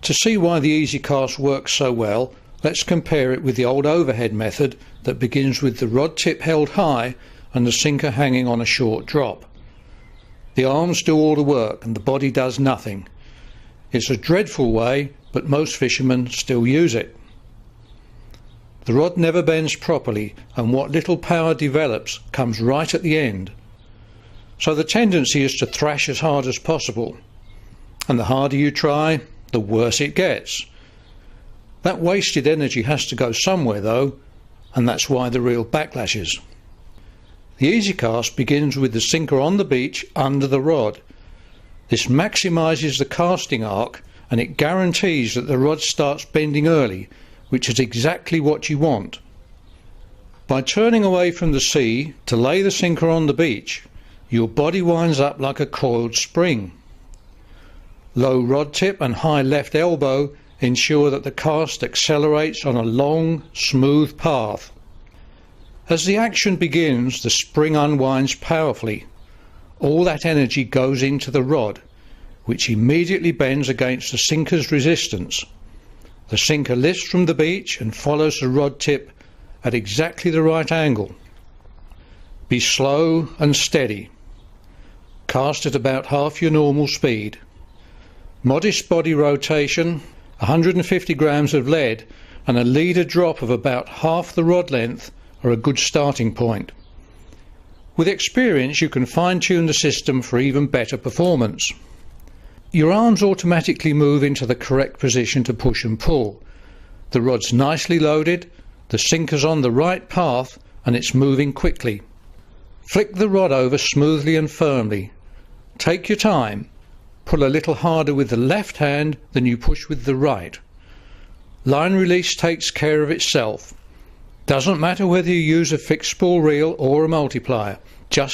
To see why the easy cast works so well, let's compare it with the old overhead method that begins with the rod tip held high and the sinker hanging on a short drop. The arms do all the work and the body does nothing. It's a dreadful way, but most fishermen still use it. The rod never bends properly, and what little power develops comes right at the end. So the tendency is to thrash as hard as possible, and the harder you try, the worse it gets. That wasted energy has to go somewhere though, and that's why the reel backlashes. The easy cast begins with the sinker on the beach under the rod. This maximises the casting arc, and it guarantees that the rod starts bending early, which is exactly what you want. By turning away from the sea to lay the sinker on the beach, your body winds up like a coiled spring. Low rod tip and high left elbow ensure that the cast accelerates on a long, smooth path. As the action begins, the spring unwinds powerfully. All that energy goes into the rod, which immediately bends against the sinker's resistance. The sinker lifts from the beach and follows the rod tip at exactly the right angle. Be slow and steady. Cast at about half your normal speed. Modest body rotation, 150 grams of lead and a leader drop of about half the rod length are a good starting point. With experience you can fine-tune the system for even better performance. Your arms automatically move into the correct position to push and pull. The rod's nicely loaded, the sinker's on the right path and it's moving quickly. Flick the rod over smoothly and firmly. Take your time. Pull a little harder with the left hand than you push with the right. Line release takes care of itself. Doesn't matter whether you use a fixed spool reel or a multiplier, just